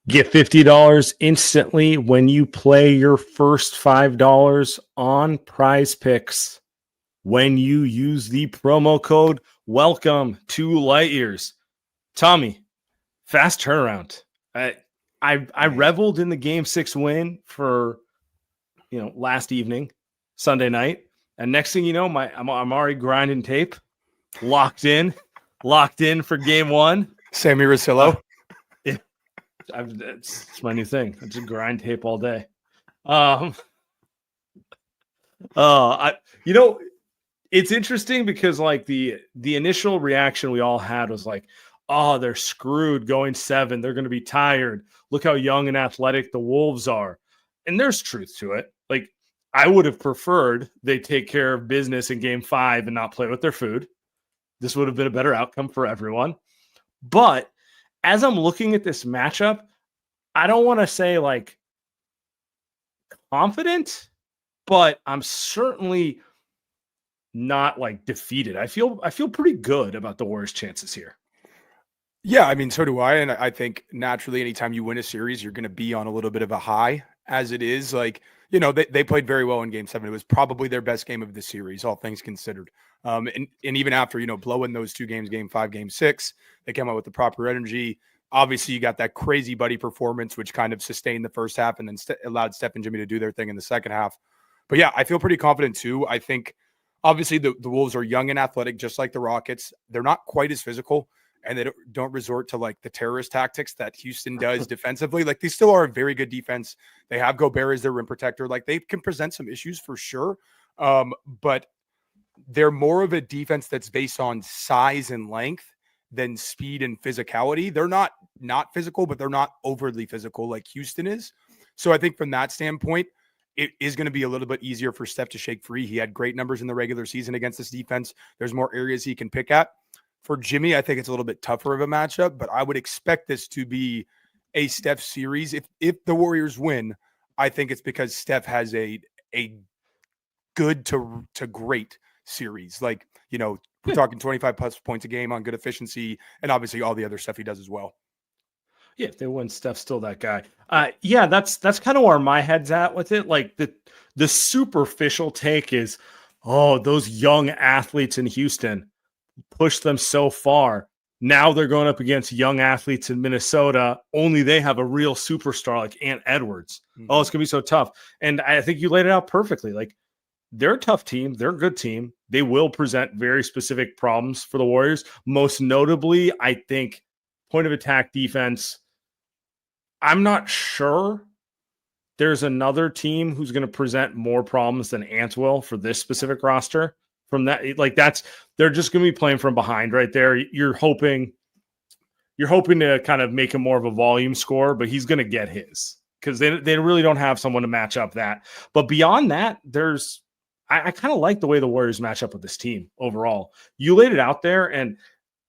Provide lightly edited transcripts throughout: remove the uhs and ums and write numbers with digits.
Get $50 instantly when you play your first $5 on Prize Picks when you use the promo code welcome to Light Years. Tommy, fast turnaround. I reveled in the game 6 win for last evening, Sunday night, and next thing you know, I'm already grinding tape, locked in for game 1. Sammy Rosillo. It's my new thing. I just grind tape all day. It's interesting because like the initial reaction we all had was like, oh, they're screwed going 7. They're going to be tired. Look how young and athletic the Wolves are. And there's truth to it. Like, I would have preferred they take care of business in game 5 and not play with their food. This would have been a better outcome for everyone. But as I'm looking at this matchup, I don't want to say like confident, but I'm certainly not like defeated. I feel pretty good about the Warriors' chances here. Yeah, I mean, so do I. And I think naturally, anytime you win a series, you're going to be on a little bit of a high as it is. Like, they played very well in game 7. It was probably their best game of the series, all things considered. And even after, blowing those 2 games, game 5, game 6, they came out with the proper energy. Obviously, you got that crazy Buddy performance, which kind of sustained the first half and then allowed Steph and Jimmy to do their thing in the second half. But yeah, I feel pretty confident too. I think obviously the Wolves are young and athletic, just like the Rockets. They're not quite as physical, and they don't resort to like the terrorist tactics that Houston does defensively. Like, they still are a very good defense. They have Gobert as their rim protector. Like, they can present some issues for sure. But they're more of a defense that's based on size and length than speed and physicality. They're not physical, but they're not overly physical like Houston is. So I think from that standpoint, it is going to be a little bit easier for Steph to shake free. He had great numbers in the regular season against this defense. There's more areas he can pick at. For Jimmy, I think it's a little bit tougher of a matchup, but I would expect this to be a Steph series. If the Warriors win, I think it's because Steph has a good to great series. Like, we're talking 25 plus points a game on good efficiency, and obviously all the other stuff he does as well. Yeah, if they win, Steph's still that guy. Yeah, that's kind of where my head's at with it. Like, the superficial take is, oh, those young athletes in Houston pushed them so far. Now they're going up against young athletes in Minnesota. Only they have a real superstar like Ant Edwards. Mm-hmm. Oh, it's going to be so tough. And I think you laid it out perfectly. Like, they're a tough team. They're a good team. They will present very specific problems for the Warriors. Most notably, I think, point of attack defense. I'm not sure there's another team who's going to present more problems than Ant will for this specific roster. From that, like, they're just going to be playing from behind right there. You're hoping to kind of make him more of a volume score, but he's going to get his because they really don't have someone to match up that. But beyond that, I kind of like the way the Warriors match up with this team overall. You laid it out there, and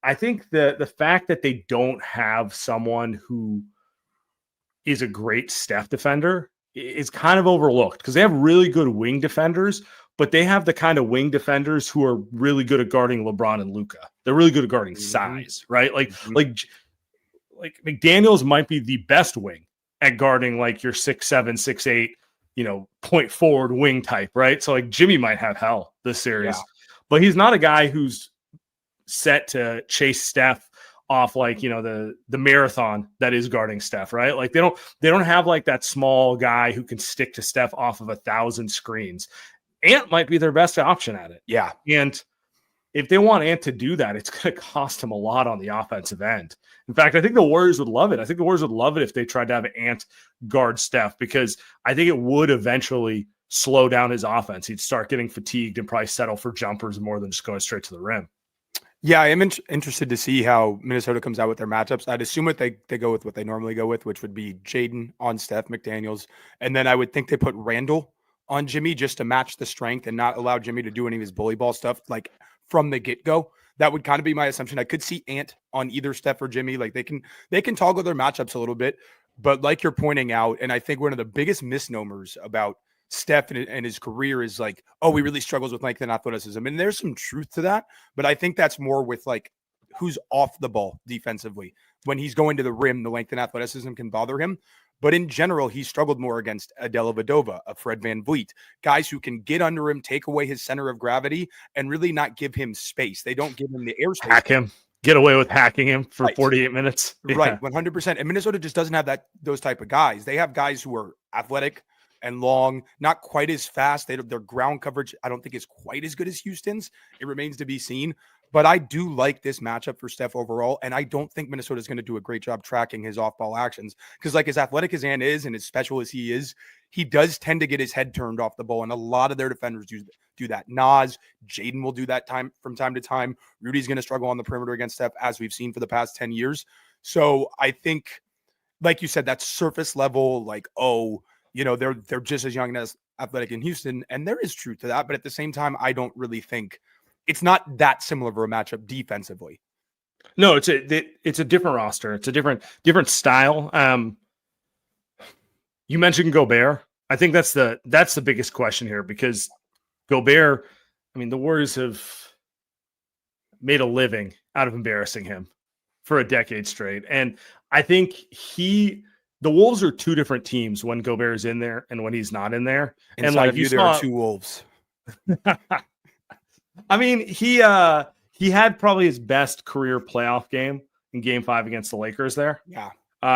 I think the fact that they don't have someone who is a great Steph defender is kind of overlooked because they have really good wing defenders, but they have the kind of wing defenders who are really good at guarding LeBron and Luka. They're really good at guarding size, right? Like McDaniels might be the best wing at guarding like your 6'7", 6'8", point forward wing type, right? So like Jimmy might have hell this series, but he's not a guy who's set to chase Steph off like, the marathon that is guarding Steph, right? Like they don't have like that small guy who can stick to Steph off of 1,000 screens. Ant might be their best option at it. Yeah. And if they want Ant to do that, it's going to cost him a lot on the offensive end. In fact, I think the Warriors would love it. I think the Warriors would love it if they tried to have Ant guard Steph, because I think it would eventually slow down his offense. He'd start getting fatigued and probably settle for jumpers more than just going straight to the rim. Yeah, I am interested to see how Minnesota comes out with their matchups. I'd assume they go with what they normally go with, which would be Jaden on Steph, McDaniels. And then I would think they put Randall on Jimmy just to match the strength and not allow Jimmy to do any of his bully ball stuff like from the get-go. That would kind of be my assumption. I could see Ant on either Steph or Jimmy. Like they can toggle their matchups a little bit. But like you're pointing out, and I think one of the biggest misnomers about Steph and his career is like, oh, he really struggles with length and athleticism. And there's some truth to that. But I think that's more with like who's off the ball defensively. When he's going to the rim, the length and athleticism can bother him. But in general, he struggled more against a Dellavedova, a Fred VanVleet, guys who can get under him, take away his center of gravity, and really not give him space. They don't give him the airspace. Hack him. Get away with hacking him for 48 minutes. Right, 100%. And Minnesota just doesn't have those type of guys. They have guys who are athletic and long, not quite as fast. Their ground coverage, I don't think, is quite as good as Houston's. It remains to be seen. But I do like this matchup for Steph overall, and I don't think Minnesota is going to do a great job tracking his off-ball actions because, like, as athletic as Ant is and as special as he is, he does tend to get his head turned off the ball, and a lot of their defenders do that. Naz, Jaden will do that from time to time. Rudy's going to struggle on the perimeter against Steph, as we've seen for the past 10 years. So I think, like you said, that surface level, like, they're just as young and as athletic in Houston, and there is truth to that. But at the same time, I don't really think it's not that similar of a matchup defensively. No, it's a different roster. It's a different style. You mentioned Gobert. I think that's the biggest question here because Gobert, I mean, the Warriors have made a living out of embarrassing him for a decade straight. And I think the Wolves are two different teams when Gobert is in there and when he's not in there. Inside and like there are two Wolves. I mean, he had probably his best career playoff game in Game 5 against the Lakers there. Yeah.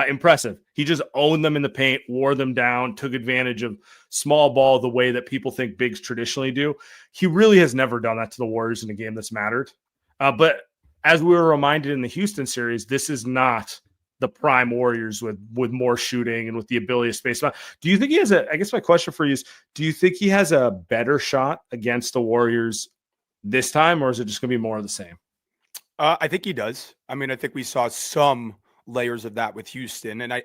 Impressive. He just owned them in the paint, wore them down, took advantage of small ball the way that people think bigs traditionally do. He really has never done that to the Warriors in a game that's mattered. But as we were reminded in the Houston series, this is not the prime Warriors with more shooting and with the ability to space them out. Do you think he has I guess my question for you is, do you think he has a better shot against the Warriors this time, or is it just going to be more of the same? I think he does. I mean, I think we saw some layers of that with Houston. And I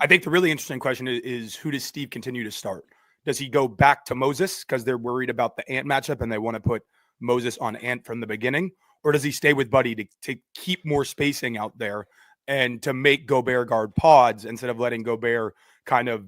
think the really interesting question is who does Steve continue to start? Does he go back to Moses because they're worried about the Ant matchup and they want to put Moses on Ant from the beginning? Or does he stay with Buddy to keep more spacing out there and to make Gobert guard pods instead of letting Gobert kind of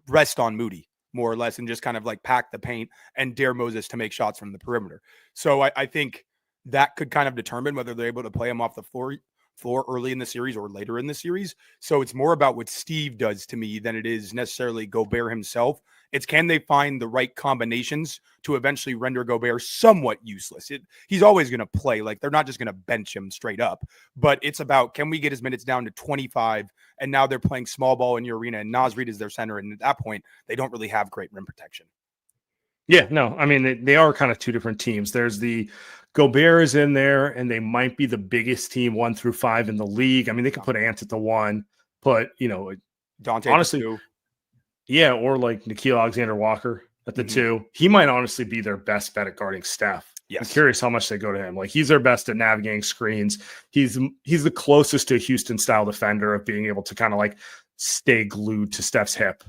rest on Moody more or less and just kind of like pack the paint and dare Moses to make shots from the perimeter? So I think that could kind of determine whether they're able to play him off the floor early in the series or later in the series. So it's more about what Steve does to me than it is necessarily Gobert himself. It's can they find the right combinations to eventually render Gobert somewhat useless? He's always going to play. Like, they're not just going to bench him straight up, but it's about, can we get his minutes down to 25? And now they're playing small ball in your arena and Naz Reid is their center. And at that point, they don't really have great rim protection. Yeah, no, I mean, they are kind of two different teams. There's the Gobert is in there, and they might be the biggest team 1 through 5 in the league. I mean, they could put Ant at the 1, put, Dante honestly, at the 2. Yeah, or like Nickeil Alexander-Walker at the 2. He might honestly be their best bet at guarding Steph. Yes. I'm curious how much they go to him. Like, he's their best at navigating screens. He's the closest to a Houston-style defender of being able to kind of like stay glued to Steph's hip.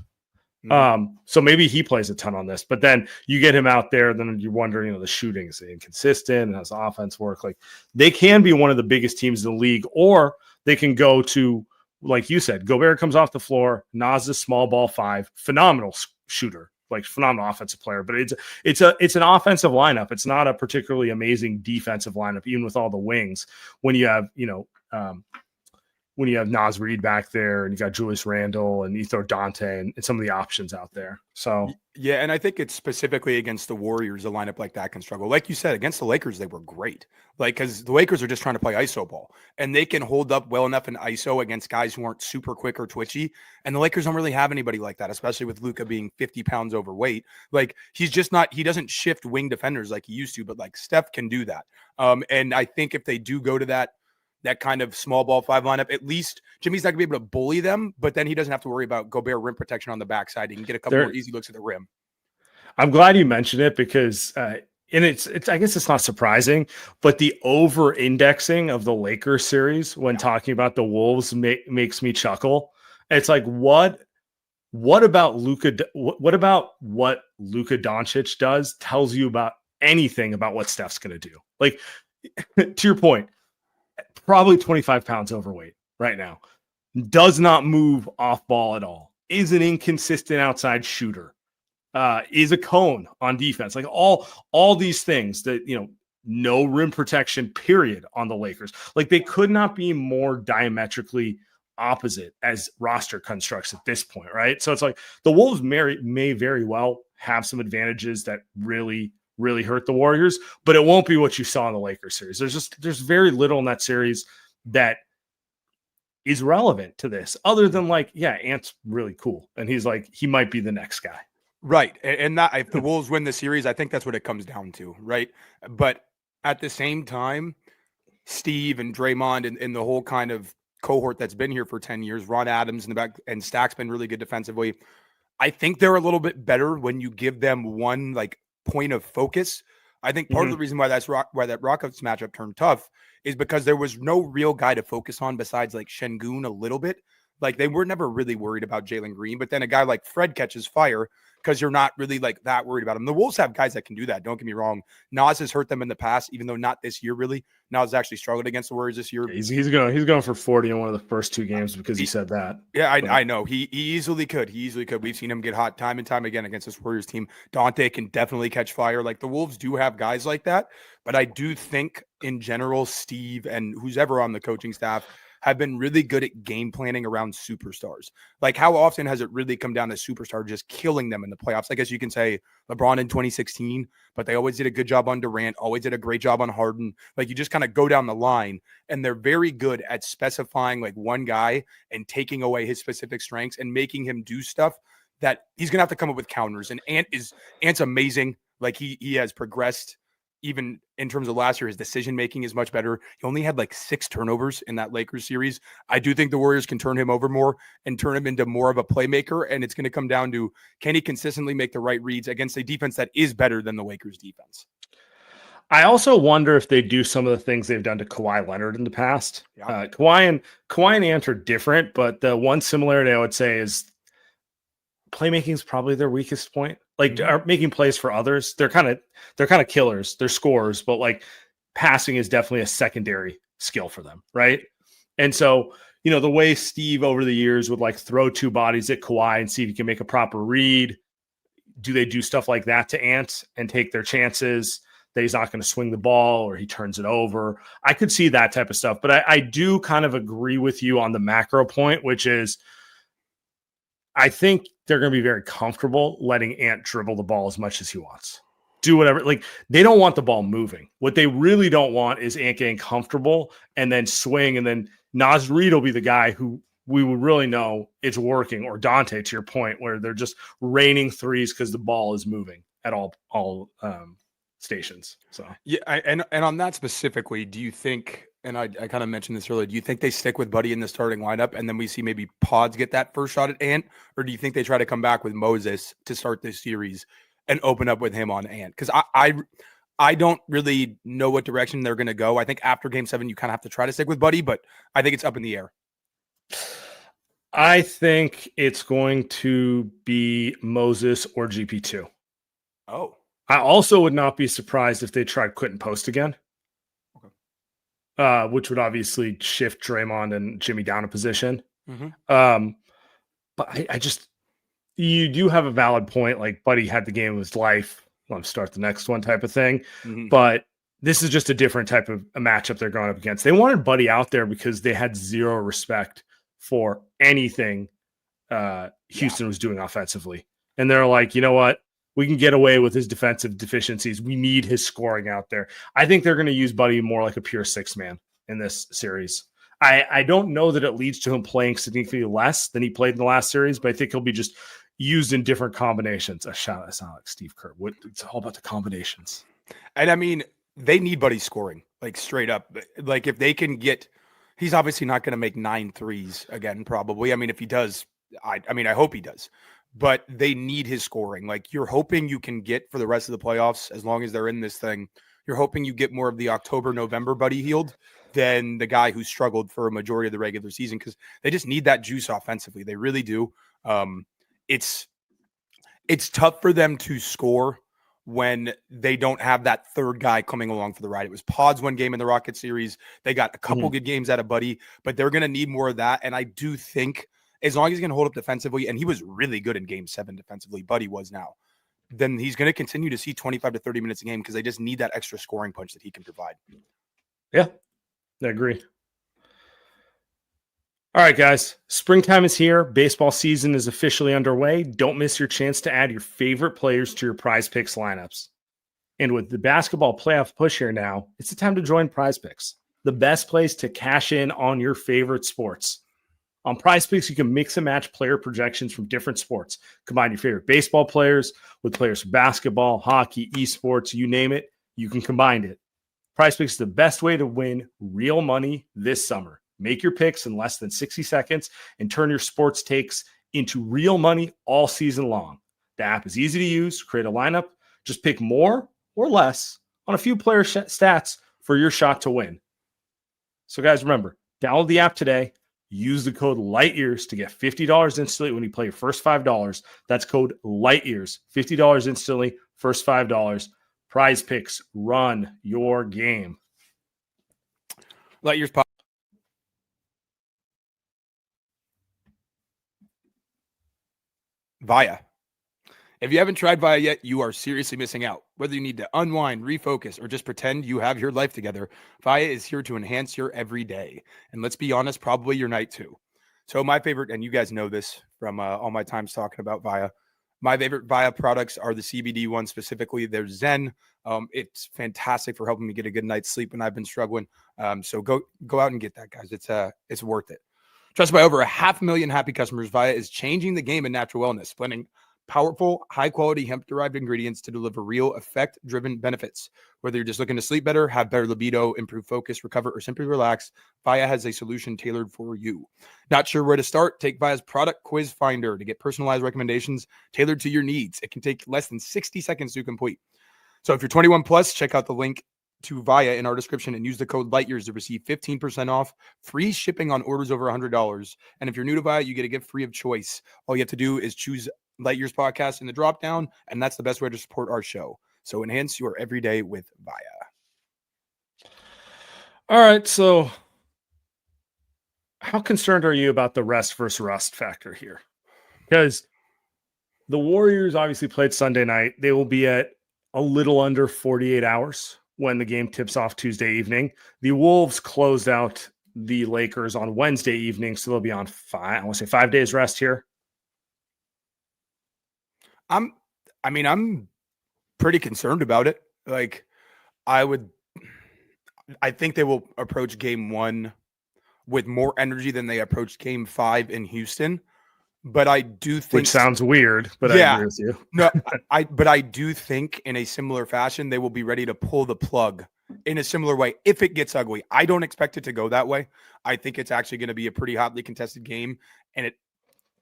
So maybe he plays a ton on this, but then you get him out there, then you're wondering, the shooting is inconsistent and how's the offense work? Like, they can be one of the biggest teams in the league, or they can go to, like you said, Gobert comes off the floor, Naz is small ball 5, phenomenal shooter, like phenomenal offensive player, but it's an offensive lineup. It's not a particularly amazing defensive lineup, even with all the wings. When you have, when you have Naz Reid back there and you got Julius Randle and you throw Dante and some of the options out there. So yeah, and I think it's specifically against the Warriors, a lineup like that can struggle. Like you said, against the Lakers, they were great. Like, because the Lakers are just trying to play ISO ball and they can hold up well enough in ISO against guys who aren't super quick or twitchy. And the Lakers don't really have anybody like that, especially with Luka being 50 pounds overweight. Like, he's just not, he doesn't shift wing defenders like he used to, but like Steph can do that. And I think if they do go to that kind of small ball 5 lineup, at least Jimmy's not gonna be able to bully them, but then he doesn't have to worry about Gobert rim protection on the backside. He can get a couple more easy looks at the rim. I'm glad you mentioned it because, and it's I guess it's not surprising, but the over indexing of the Lakers series when talking about the Wolves makes me chuckle. It's like, what about Luka? What about what Luka Doncic does tells you about anything about what Steph's going to do? Like, to your point, probably 25 pounds overweight right now, does not move off ball at all, is an inconsistent outside shooter, is a cone on defense. Like all these things that, no rim protection, period, on the Lakers. Like, they could not be more diametrically opposite as roster constructs at this point, right? So it's like the Wolves may very well have some advantages that really, really hurt the Warriors, but it won't be what you saw in the Lakers series. There's very little in that series that is relevant to this, other than like, yeah, Ant's really cool, and he's like, he might be the next guy. Right. And that if the Wolves win the series, I think that's what it comes down to, right? But at the same time, Steve and Draymond and the whole kind of cohort that's been here for 10 years, Ron Adams in the back, and Stack's been really good defensively. I think they're a little bit better when you give them one like point of focus. I think part of the reason why why that Rockets matchup turned tough is because there was no real guy to focus on besides like Şengün a little bit. Like they were never really worried about Jalen Green, but then a guy like Fred catches fire because you're not really like that worried about him. The Wolves have guys that can do that. Don't get me wrong. Nas has hurt them in the past, even though not this year really. Nas has actually struggled against the Warriors this year. Yeah, he's going for 40 in one of the first two games because he said that. Yeah, I know. He easily could. He easily could. We've seen him get hot time and time again against this Warriors team. Dante can definitely catch fire. Like the Wolves do have guys like that, but I do think in general, Steve and who's ever on the coaching staff have been really good at game planning around superstars. Like how often has it really come down to superstar just killing them in the playoffs? I guess you can say LeBron in 2016, but they always did a good job on Durant, always did a great job on Harden. Like you just kind of go down the line and they're very good at specifying like one guy and taking away his specific strengths and making him do stuff that he's going to have to come up with counters. And Ant's amazing. Like he has progressed. Even in terms of last year, his decision-making is much better. He only had like 6 turnovers in that Lakers series. I do think the Warriors can turn him over more and turn him into more of a playmaker. And it's going to come down to, can he consistently make the right reads against a defense that is better than the Lakers defense? I also wonder if they do some of the things they've done to Kawhi Leonard in the past. Yeah. Kawhi and Ant are different, but the one similarity I would say is playmaking is probably their weakest point. Like are making plays for others. They're kind of killers. They're scorers, but like passing is definitely a secondary skill for them. Right. And so, you know, the way Steve over the years would like throw 2 bodies at Kawhi and see if he can make a proper read. Do they do stuff like that to Ant and take their chances that he's not going to swing the ball or he turns it over? I could see that type of stuff, but I do kind of agree with you on the macro point, which is I think they're going to be very comfortable letting Ant dribble the ball as much as he wants. Do whatever. Like they don't want the ball moving. What they really don't want is Ant getting comfortable and then swing. And then Naz Reid will be the guy who we would really know it's working, or Dante, to your point, where they're just raining threes because the ball is moving at all stations. So yeah, and on that specifically, do you think? And I kind of mentioned this earlier. Do you think they stick with Buddy in the starting lineup, and then we see maybe Pods get that first shot at Ant, or do you think they try to come back with Moses to start this series and open up with him on Ant? Because I don't really know what direction they're going to go. I think after Game 7, you kind of have to try to stick with Buddy, but I think it's up in the air. I think it's going to be Moses or GP2. Oh. I also would not be surprised if they tried Quentin Post again. Which would obviously shift Draymond and Jimmy down a position. But I just, you do have a valid point. Like Buddy had the game of his life. Let him start the next one type of thing. But this is just a different type of a matchup they're going up against. They wanted Buddy out there because they had zero respect for anything Houston was doing offensively. And they're like, you know what? We can get away with his defensive deficiencies. We need his scoring out there. I think they're going to use Buddy more like a pure 6-man in this series. I don't know that it leads to him playing significantly less than he played in the last series, but I think he'll be just used in different combinations. I sound like Steve Kerr. It's all about the combinations. And I mean, they need Buddy scoring, like straight up. Like if they can get, he's obviously not going to make 9 threes again, probably. I mean, if he does, I hope he does. But they need his scoring. Like you're hoping you can get for the rest of the playoffs, as long as they're in this thing, you're hoping you get more of the October, November Buddy Hield than the guy who struggled for a majority of the regular season, because they just need that juice offensively. They really do. It's tough for them to score when they don't have that third guy coming along for the ride. It was Pods one game in the Rocket series. They got a couple good games out of Buddy, but they're going to need more of that. And I do think as long as he can hold up defensively, and he was really good in Game 7 defensively, Buddy was now. then he's going to continue to see 25 to 30 minutes a game because they just need that extra scoring punch that he can provide. Yeah, I agree. All right, guys. Springtime is here. Baseball season is officially underway. Don't miss your chance to add your favorite players to your Prize Picks lineups. And with the basketball playoff push here now, it's the time to join Prize Picks, the best place to cash in on your favorite sports. On Prize Picks, you can mix and match player projections from different sports. Combine your favorite baseball players with players from basketball, hockey, esports, you name it, you can combine it. Prize Picks is the best way to win real money this summer. Make your picks in less than 60 seconds and turn your sports takes into real money all season long. The app is easy to use. Create a lineup. Just pick more or less on a few player stats for your shot to win. So, guys, remember, download the app today. Use the code LIGHTYEARS to get $50 instantly when you play your first $5. That's code LIGHTYEARS. $50 instantly, first $5. Prize Picks, run your game. Light Years Via. If you haven't tried Via yet, you are seriously missing out. Whether you need to unwind, refocus, or just pretend you have your life together, Via is here to enhance your everyday. And let's be honest, probably your night too. So my favorite, and you guys know this from all my times talking about Via, my favorite Via products are the CBD ones specifically. They're Zen. It's fantastic for helping me get a good night's sleep when I've been struggling. So go out and get that, guys. It's worth it. Trusted by over 500,000 happy customers, Via is changing the game in natural wellness, blending powerful, high-quality hemp-derived ingredients to deliver real effect-driven benefits. Whether you're just looking to sleep better, have better libido, improve focus, recover, or simply relax, Via has a solution tailored for you. Not sure where to start? Take Via's product quiz finder to get personalized recommendations tailored to your needs. It can take less than 60 seconds to complete. So if you're 21 plus, check out the link to Via in our description and use the code LIGHTYEARS to receive 15% off, free shipping on orders over $100. And if you're new to Via, you get a gift free of choice. All you have to do is choose Light Years Podcast in the drop down, and that's the best way to support our show. So enhance your everyday with Via. All right, so how concerned are you about the rest versus rust factor here? Because the Warriors obviously played Sunday night. They will be at a little under 48 hours when the game tips off Tuesday evening. The Wolves closed out the Lakers on Wednesday evening, so they'll be on 5 days rest here. I'm pretty concerned about it. Like, I think they will approach game 1 with more energy than they approached game 5 in Houston. But I do think, which sounds weird, but yeah, I agree with you. No, I do think in a similar fashion, they will be ready to pull the plug in a similar way if it gets ugly. I don't expect it to go that way. I think it's actually going to be a pretty hotly contested game. And it,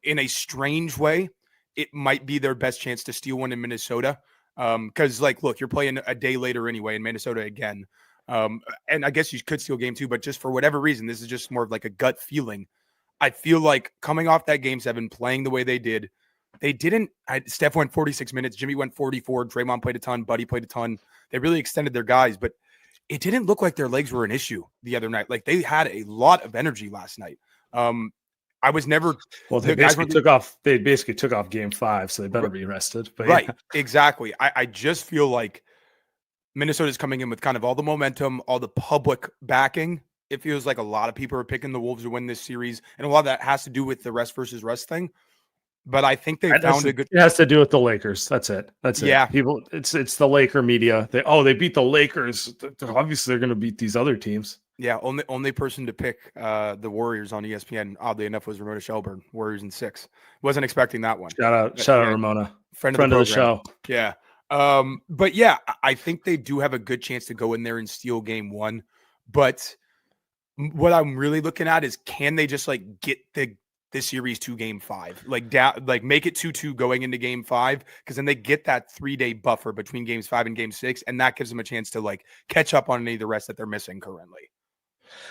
in a strange way, it might be their best chance to steal one in Minnesota. Because, like, look, you're playing a day later anyway in Minnesota again. And I guess you could steal game 2, but just for whatever reason, this is just more of like a gut feeling. I feel like coming off that game 7, playing the way they did, Steph went 46 minutes, Jimmy went 44, Draymond played a ton, Buddy played a ton. They really extended their guys, but it didn't look like their legs were an issue the other night. Like, they had a lot of energy last night. I was never. Well, they basically took off game 5, so they better be rested. But right, yeah. Exactly. I just feel like Minnesota's coming in with kind of all the momentum, all the public backing. It feels like a lot of people are picking the Wolves to win this series, and a lot of that has to do with the rest versus rust thing. But I think they found a good. It has to do with the Lakers. That's it. Yeah. People, it's the Laker media. They beat the Lakers. Obviously, they're going to beat these other teams. Yeah, only person to pick the Warriors on ESPN, oddly enough, was Ramona Shelburne. Warriors in 6. Wasn't expecting that one. Shout out, Ramona, friend of the show. Yeah. But yeah, I think they do have a good chance to go in there and steal game 1. But what I'm really looking at is, can they just like get this series to game 5, like make it 2-2 going into game 5, because then they get that 3-day buffer between games 5 and game 6, and that gives them a chance to like catch up on any of the rest that they're missing currently.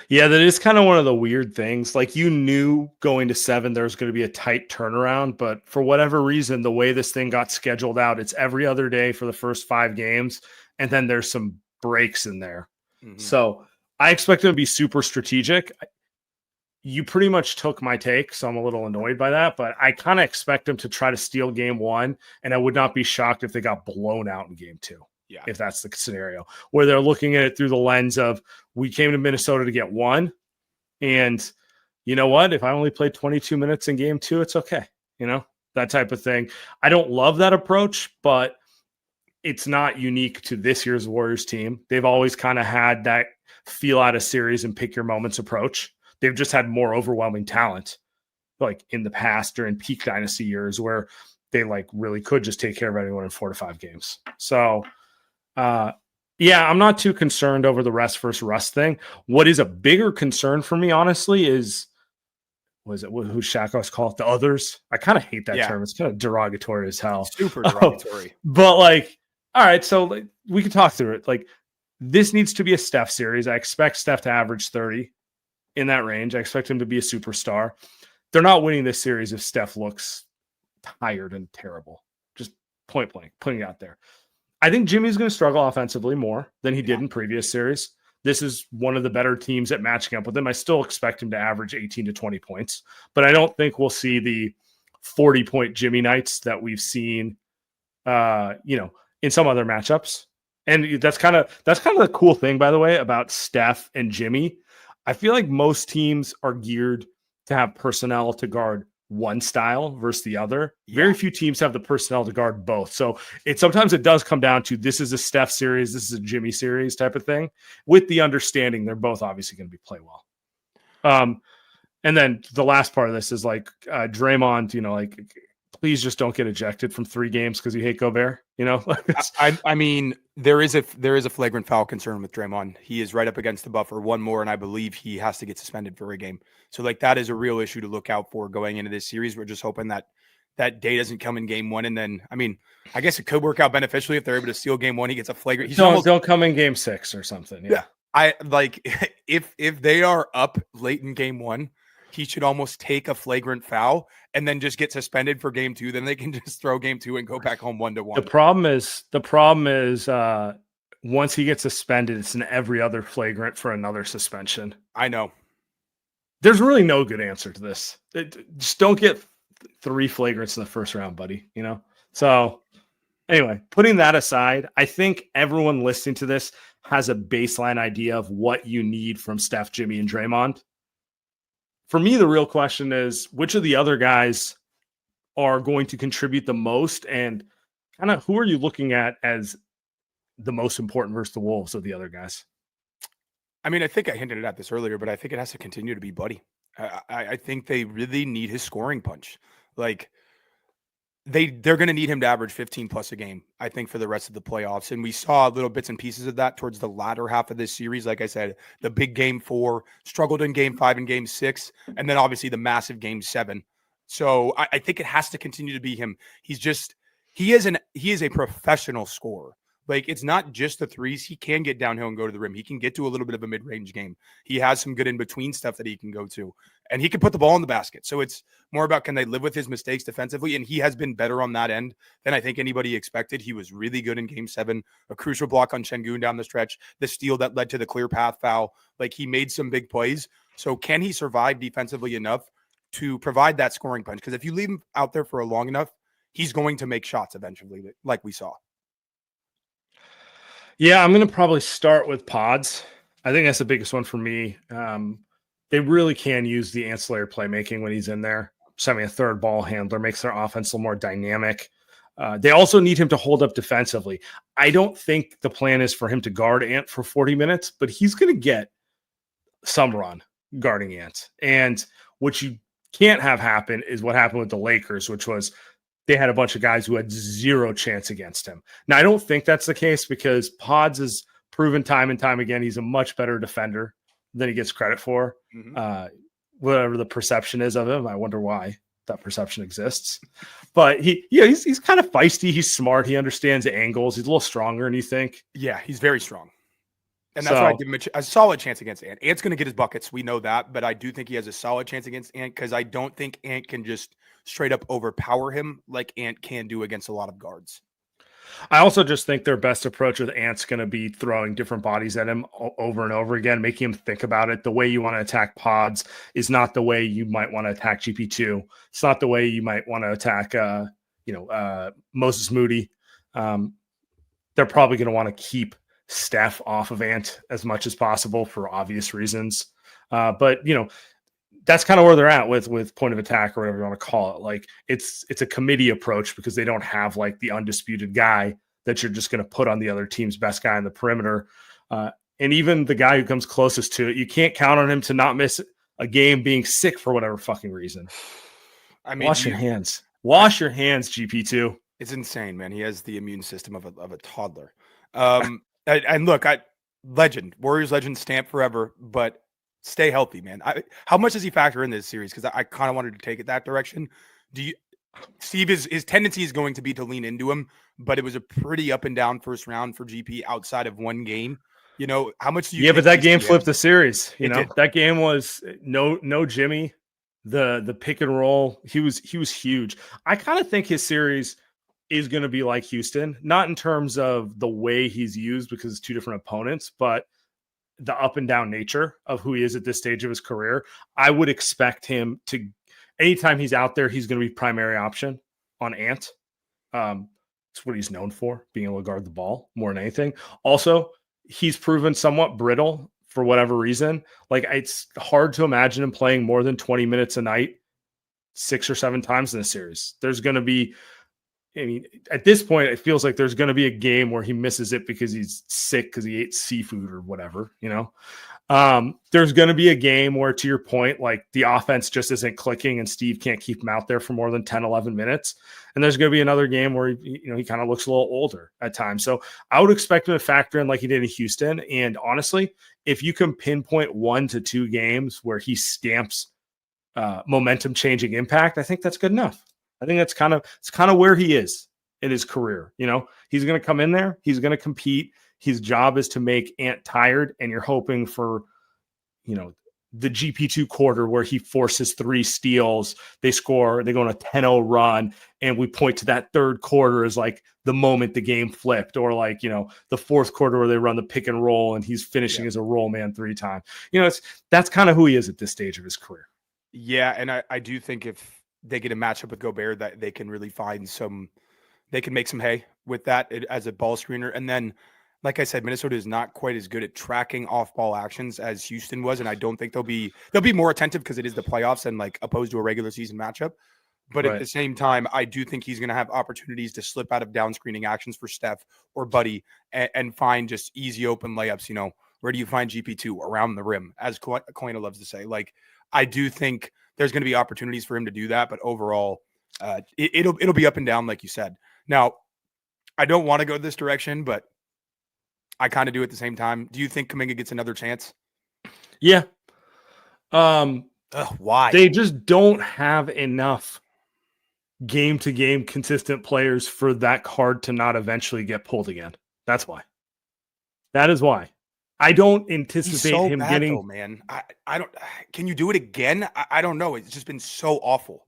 Yeah, that is kind of one of the weird things. Like, you knew going to 7 there's going to be a tight turnaround, but for whatever reason, the way this thing got scheduled out, it's every other day for the first 5 games, and then there's some breaks in there. Mm-hmm. So I expect them to be super strategic. you pretty much took my take, so I'm a little annoyed by that. But I kind of expect them to try to steal game one, and I would not be shocked if they got blown out in game two. Yeah. If that's the scenario where they're looking at it through the lens of we came to Minnesota to get one, and you know what? If I only played 22 minutes in game two, it's okay. You know, that type of thing. I don't love that approach, but it's not unique to this year's Warriors team. They've always kind of had that feel out a series and pick your moments approach. They've just had more overwhelming talent, like in the past during peak dynasty years where they like really could just take care of anyone in 4 to 5 games. So, yeah, I'm not too concerned over the rest versus rust thing. What is a bigger concern for me, honestly, is who Shaq called it? The others. I kind of hate that term. It's kind of derogatory as hell. Super derogatory. But like, all right, so like, we can talk through it. Like, this needs to be a Steph series. I expect Steph to average 30 in that range. I expect him to be a superstar. They're not winning this series if Steph looks tired and terrible. Just point blank, putting it out there. I think Jimmy's going to struggle offensively more than he did in previous series. This is one of the better teams at matching up with him. I still expect him to average 18 to 20 points, but I don't think we'll see the 40-point Jimmy nights that we've seen, in some other matchups. And that's kind of the cool thing, by the way, about Steph and Jimmy. I feel like most teams are geared to have personnel to guard one style versus the other. Very few teams have the personnel to guard both. So sometimes it does come down to this is a Steph series, this is a Jimmy series type of thing, with the understanding they're both obviously going to play well. And then the last part of this is like Draymond, please just don't get ejected from 3 games because you hate Gobert. I mean, there is a flagrant foul concern with Draymond. He is right up against the buffer, one more, and I believe he has to get suspended for a game. So like that is a real issue to look out for going into this series. We're just hoping that day doesn't come in game one, and then I guess it could work out beneficially if they're able to steal game one. He gets a flagrant. Don't come in game 6 or something. Yeah. I like if they are up late in game one, he should almost take a flagrant foul and then just get suspended for game 2. Then they can just throw game 2 and go back home 1-1. The problem is once he gets suspended, it's an every other flagrant for another suspension. I know. There's really no good answer to this. Just don't get 3 flagrants in the first round, buddy. So anyway, putting that aside, I think everyone listening to this has a baseline idea of what you need from Steph, Jimmy, and Draymond. For me, the real question is which of the other guys are going to contribute the most, and kind of who are you looking at as the most important versus the Wolves of the other guys? I mean, I think I hinted at this earlier, but I think it has to continue to be Buddy. I think they really need his scoring punch. Like they're going to need him to average 15 plus a game, I think, for the rest of the playoffs. And we saw little bits and pieces of that towards the latter half of this series. Like I said, the big game 4, struggled in game 5 and game 6, and then obviously the massive game 7. So I think it has to continue to be him. He is a professional scorer. Like, it's not just the threes. He can get downhill and go to the rim. He can get to a little bit of a mid-range game. He has some good in-between stuff that he can go to. And he can put the ball in the basket. So it's more about can they live with his mistakes defensively? And he has been better on that end than I think anybody expected. He was really good in game 7. A crucial block on Şengün down the stretch. The steal that led to the clear path foul. Like, he made some big plays. So can he survive defensively enough to provide that scoring punch? Because if you leave him out there for a long enough, he's going to make shots eventually, like we saw. Yeah, I'm going to probably start with Pods. I think that's the biggest one for me. They really can use the ancillary playmaking when he's in there. Just having a third ball handler makes their offense a little more dynamic. They also need him to hold up defensively. I don't think the plan is for him to guard Ant for 40 minutes, but he's going to get some run guarding Ant. And what you can't have happen is what happened with the Lakers, which was they had a bunch of guys who had zero chance against him. Now, I don't think that's the case because Pods has proven time and time again he's a much better defender than he gets credit for. Mm-hmm. Whatever the perception is of him, I wonder why that perception exists. But he's kind of feisty. He's smart. He understands angles. He's a little stronger than you think. Yeah, he's very strong. And that's why I give him a solid chance against Ant. Ant's going to get his buckets. We know that. But I do think he has a solid chance against Ant because I don't think Ant can just straight up overpower him like Ant can do against a lot of guards. I also just think their best approach with Ant's going to be throwing different bodies at him over and over again, making him think about it. The way you want to attack pods is not the way you might want to attack GP2. It's not the way you might want to attack, Moses Moody. They're probably going to want to keep Steph off of Ant as much as possible for obvious reasons. But that's kind of where they're at with point of attack or whatever you want to call it. Like it's a committee approach because they don't have like the undisputed guy that you're just going to put on the other team's best guy on the perimeter. And even the guy who comes closest to it, you can't count on him to not miss a game being sick for whatever fucking reason. I mean, wash your hands, GP2. It's insane, man. He has the immune system of a toddler. And look, legend, Warriors legend, stamp forever, but stay healthy, man. How much does he factor in this series? Because I kind of wanted to take it that direction. Steve, his tendency is going to be to lean into him, but it was a pretty up and down first round for GP outside of one game. How much do you? Yeah, but that game flipped the series. That game was no Jimmy. The pick and roll, he was huge. I kind of think his series is going to be like Houston, not in terms of the way he's used because it's two different opponents, but the up and down nature of who he is at this stage of his career. I would expect him to, anytime he's out there, he's going to be primary option on Ant. It's what he's known for, being able to guard the ball more than anything. Also, he's proven somewhat brittle for whatever reason. Like it's hard to imagine him playing more than 20 minutes a night, 6 or 7 times in a series. There's going to be, at this point, it feels like there's going to be a game where he misses it because he's sick because he ate seafood or whatever, There's going to be a game where, to your point, like the offense just isn't clicking and Steve can't keep him out there for more than 10, 11 minutes. And there's going to be another game where, he kind of looks a little older at times. So I would expect him to factor in like he did in Houston. And honestly, if you can pinpoint 1 to 2 games where he stamps momentum changing impact, I think that's good enough. I think it's kind of where he is in his career. He's going to come in there. He's going to compete. His job is to make Ant tired. And you're hoping for, the GP2 quarter where he forces 3 steals, they score, they go on a 10-0 run. And we point to that third quarter as like the moment the game flipped, or like, the fourth quarter where they run the pick and roll and he's finishing as a roll man 3 times. That's kind of who he is at this stage of his career. Yeah. And I do think if they get a matchup with Gobert, that they can really they can make some hay with that as a ball screener. And then, like I said, Minnesota is not quite as good at tracking off-ball actions as Houston was, and I don't think they'll be more attentive because it is the playoffs and like opposed to a regular season matchup. But at the same time, I do think he's going to have opportunities to slip out of down screening actions for Steph or Buddy and find just easy open layups. Where do you find GP2? Around the rim, as Koina loves to say. Like, I do think there's going to be opportunities for him to do that, but overall, it'll be up and down, like you said. Now, I don't want to go this direction, but I kind of do at the same time. Do you think Kuminga gets another chance? Yeah. Why? They just don't have enough game-to-game consistent players for that card to not eventually get pulled again. That's why. That is why. I don't anticipate him getting. Though, man, I don't. Can you do it again? I don't know. It's just been so awful.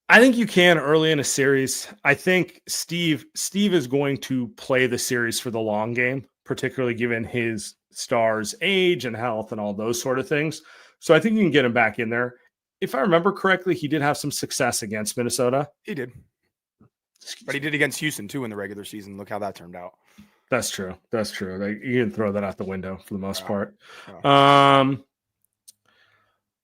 I think you can early in a series. I think Steve is going to play the series for the long game, particularly given his star's age and health and all those sort of things. So I think you can get him back in there. If I remember correctly, he did have some success against Minnesota. He did. But he did against Houston too in the regular season. Look how that turned out. That's true. Like, you can throw that out the window for the most part. Oh.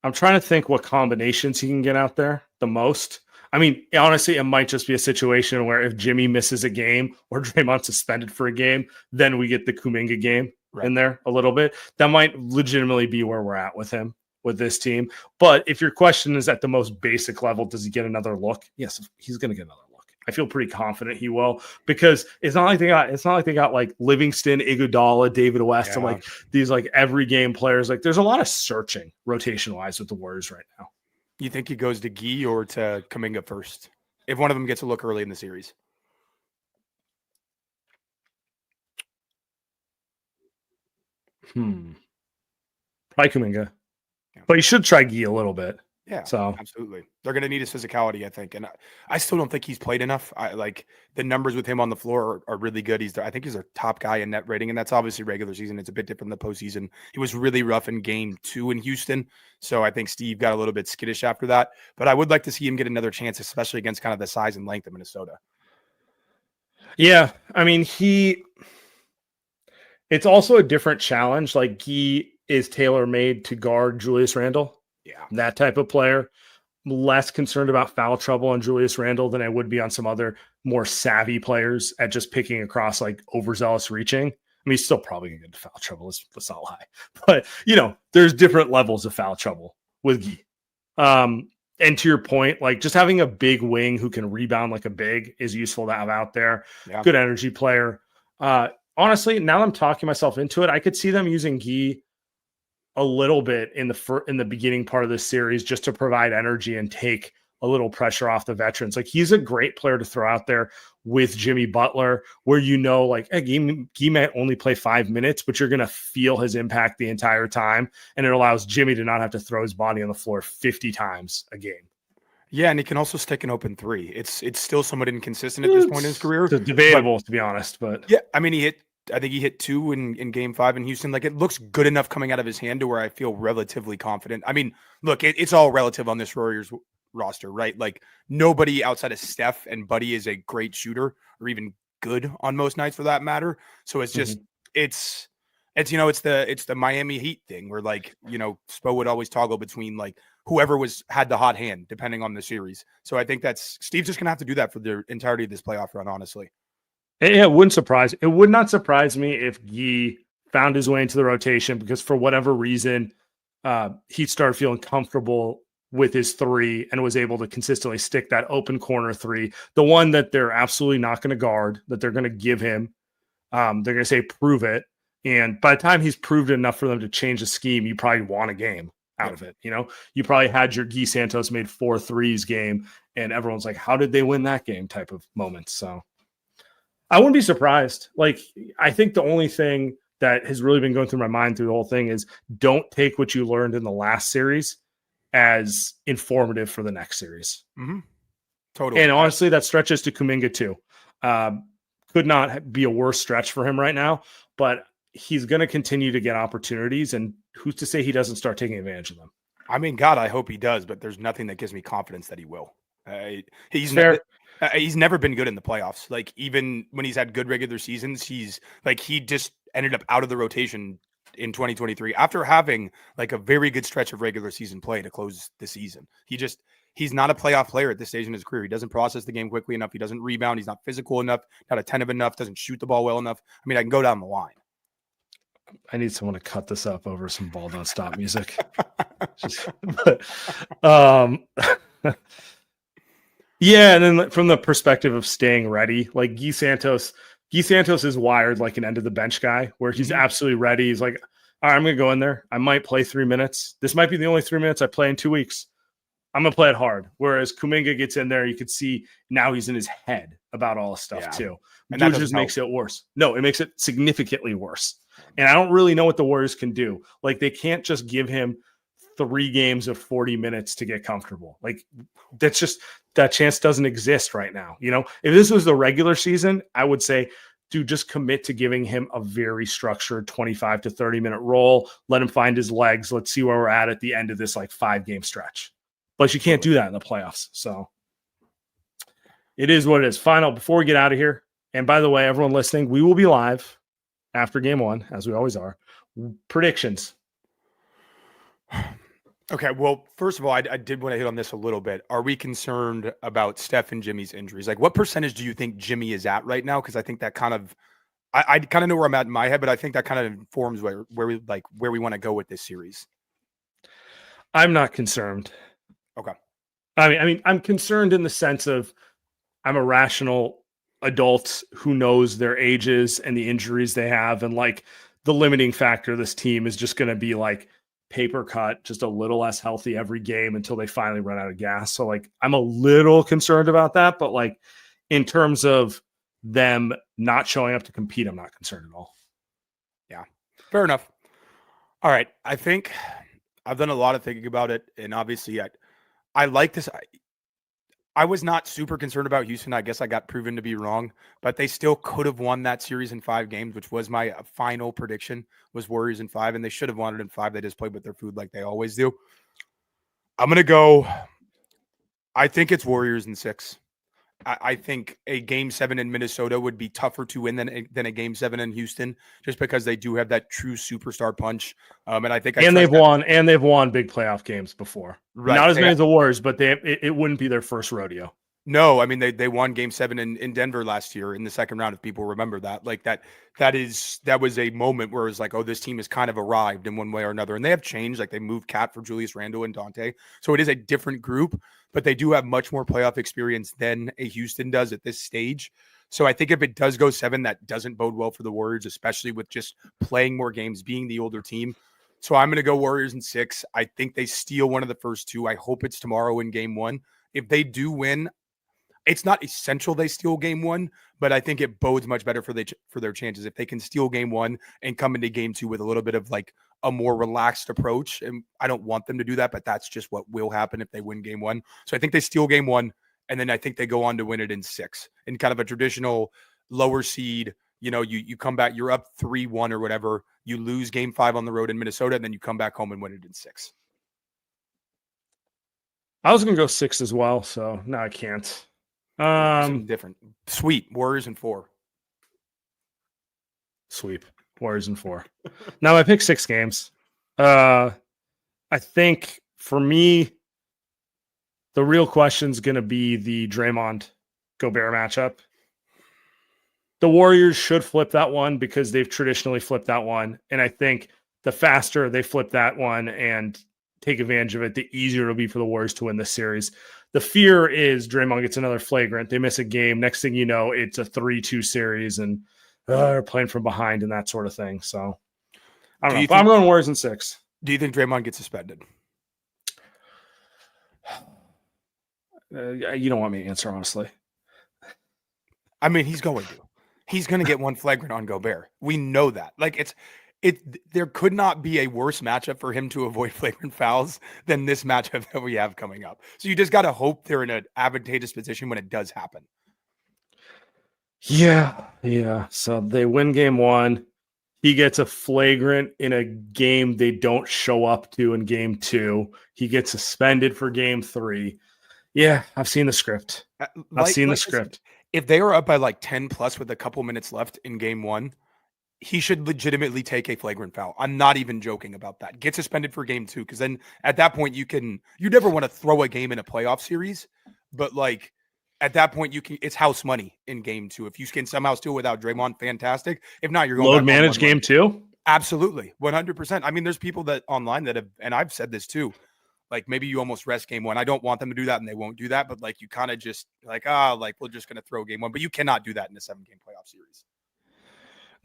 I'm trying to think what combinations he can get out there the most. I mean, honestly, it might just be a situation where if Jimmy misses a game or Draymond's suspended for a game, then we get the Kuminga game in there a little bit. That might legitimately be where we're at with him, with this team. But if your question is at the most basic level, does he get another look? Yes, he's going to get another look. I feel pretty confident he will, because it's not like they got like Livingston, Iguodala, David West, and like these like every game players. Like, there's a lot of searching rotation wise with the Warriors right now. You think he goes to Gee or to Kuminga first? If one of them gets a look early in the series. Probably Kuminga. But you should try Gee a little bit. Yeah, So absolutely. They're going to need his physicality, I think, and I still don't think he's played enough. I like the numbers with him on the floor are really good. I think he's their top guy in net rating, and that's obviously regular season. It's a bit different than the postseason. He was really rough in game 2 in Houston, so I think Steve got a little bit skittish after that. But I would like to see him get another chance, especially against kind of the size and length of Minnesota. yeah, I mean it's also a different challenge. Like he is tailor made to guard Julius Randle, Yeah, that type of player. Less concerned about foul trouble on Julius Randle than I would be on some other more savvy players at just picking across like overzealous reaching. I mean, he's still probably gonna get into foul trouble. Let's not lie, but there's different levels of foul trouble with Guy. And to your point, like just having a big wing who can rebound like a big is useful to have out there. yeah. Good energy player. Honestly, now that I'm talking myself into it, I could see them using Guy a little bit in the beginning part of this series just to provide energy and take a little pressure off the veterans. Like he's a great player to throw out there with Jimmy Butler, where like Guy might only play 5 minutes, but you're going to feel his impact the entire time, and it allows Jimmy to not have to throw his body on the floor 50 times a game. Yeah, and he can also stick an open three. It's still somewhat inconsistent at this point in his career. It's debatable, to be honest, but yeah, I mean, I think he hit 2 in game 5 in Houston. Like it looks good enough coming out of his hand to where I feel relatively confident. I mean, look, it's all relative on this Warriors roster, right? Like nobody outside of Steph and Buddy is a great shooter or even good on most nights for that matter. So it's just, it's it's the Miami Heat thing where like, Spo would always toggle between like whoever had the hot hand depending on the series. So I think Steve's just going to have to do that for the entirety of this playoff run, honestly. It would not surprise me if Guy found his way into the rotation because for whatever reason, he started feeling comfortable with his three and was able to consistently stick that open corner three, the one that they're absolutely not going to guard, that they're going to give him. They're going to say, prove it. And by the time he's proved it enough for them to change the scheme, you probably won a game out of it. You probably had your Guy Santos made 4 threes game and everyone's like, how did they win that game type of moments. So I wouldn't be surprised. Like, I think the only thing that has really been going through my mind through the whole thing is don't take what you learned in the last series as informative for the next series. Mm-hmm. Totally. And honestly, that stretches to Kuminga too. Could not be a worse stretch for him right now, but he's going to continue to get opportunities. And who's to say he doesn't start taking advantage of them? I mean, God, I hope he does, but there's nothing that gives me confidence that he will. He's never been good in the playoffs. Like even when he's had good regular seasons, he just ended up out of the rotation in 2023 after having like a very good stretch of regular season play to close the season. He's not a playoff player at this stage in his career. He doesn't process the game quickly enough. He doesn't rebound. He's not physical enough, not attentive enough, doesn't shoot the ball well enough. I mean, I can go down the line. I need someone to cut this up over some Ball Don't Stop music. Yeah, and then from the perspective of staying ready, like Guy Santos is wired like an end of the bench guy where he's absolutely ready. He's like, all right, I'm going to go in there. I might play 3 minutes. This might be the only 3 minutes I play in 2 weeks. I'm going to play it hard. Whereas Kuminga gets in there, you could see now he's in his head about all this stuff too. And that just makes it worse. No, it makes it significantly worse. And I don't really know what the Warriors can do. Like they can't just give him 3 games of 40 minutes to get comfortable. Like that chance doesn't exist right now. If this was the regular season, I would say, dude, just commit to giving him a very structured 25 to 30 minute role. Let him find his legs. Let's see where we're at the end of this like 5-game stretch. But you can't do that in the playoffs. So it is what it is. Final, before we get out of here. And by the way, everyone listening, we will be live after game 1, as we always are. Predictions. Okay, well, first of all, I did want to hit on this a little bit. Are we concerned about Steph and Jimmy's injuries? Like, what percentage do you think Jimmy is at right now? Because I think that kind of, I kind of know where I'm at in my head, but I think that kind of informs where we want to go with this series. I'm not concerned. Okay. I mean, I'm concerned in the sense of I'm a rational adult who knows their ages and the injuries they have, and like the limiting factor of this team is just going to be like paper cut, just a little less healthy every game until they finally run out of gas. So like I'm a little concerned about that, but like in terms of them not showing up to compete, I'm not concerned at all. Yeah, fair enough. All right. I think I've done a lot of thinking about it. And obviously I like this. I was not super concerned about Houston. I guess I got proven to be wrong, but they still could have won that series in 5 games, which was my final prediction, was Warriors in 5, and they should have won it in 5. They just played with their food like they always do. I'm going to go, I think it's Warriors in 6. I think a game 7 in Minnesota would be tougher to win than a game 7 in Houston, just because they do have that true superstar punch. And I think they've won big playoff games before. Right. Not as many as the Warriors, but it wouldn't be their first rodeo. No, I mean they won game 7 in Denver last year in the second round, if people remember that. Like that was a moment where it was like, oh, this team has kind of arrived in one way or another. And they have changed. Like they moved Cat for Julius Randle and Dante. So it is a different group, but they do have much more playoff experience than a Houston does at this stage. So I think if it does go 7, that doesn't bode well for the Warriors, especially with just playing more games, being the older team. So I'm going to go Warriors in 6. I think they steal one of the first 2. I hope it's tomorrow in game 1. If they do win, it's not essential they steal game 1, but I think it bodes much better for their chances if they can steal game 1 and come into game 2 with a little bit of like a more relaxed approach. And I don't want them to do that, but that's just what will happen if they win game 1. So I think they steal game 1, and then I think they go on to win it in 6 in kind of a traditional lower seed. You know, you come back, you're up 3-1 or whatever. You lose game 5 on the road in Minnesota, and then you come back home and win it in 6. I was going to go 6 as well, so no, I can't. Different. Sweet. Warriors in 4. Sweep. Warriors in 4. Now I picked 6 games. I think for me, the real question is going to be the Draymond Gobert matchup. The Warriors should flip that one because they've traditionally flipped that one. And I think the faster they flip that one and take advantage of it, the easier it'll be for the Warriors to win this series. The fear is Draymond gets another flagrant. They miss a game. Next thing you know, it's a 3-2 series and they're playing from behind and that sort of thing. So I don't know. But I'm going Warriors in 6. Do you think Draymond gets suspended? You don't want me to answer, honestly. I mean, he's going to get one flagrant on Gobert. We know that. Like there could not be a worse matchup for him to avoid flagrant fouls than this matchup that we have coming up. So you just got to hope they're in an advantageous position when it does happen. Yeah. So they win game 1. He gets a flagrant in a game they don't show up to in game 2. He gets suspended for game 3. Yeah, I've seen the script. I've seen the script. If they are up by like 10 plus with a couple minutes left in game 1, he should legitimately take a flagrant foul. I'm not even joking about that. Get suspended for game 2, because then at that point you never want to throw a game in a playoff series, but like at that point it's house money in game 2. If you can somehow steal without Draymond, fantastic. If not, you're going load manage game 2. Absolutely, 100%. I mean, there's people that online that have, and I've said this too. Like maybe you almost rest game 1. I don't want them to do that, and they won't do that. But like you kind of just like we're just going to throw game 1. But you cannot do that in a 7-game playoff series.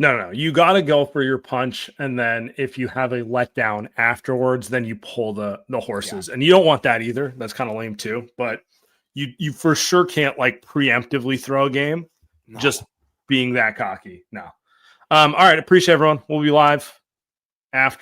No. You got to go for your punch, and then if you have a letdown afterwards, then you pull the horses, and you don't want that either. That's kind of lame too. But you for sure can't like preemptively throw a game, just being that cocky. No. All right, appreciate everyone. We'll be live after.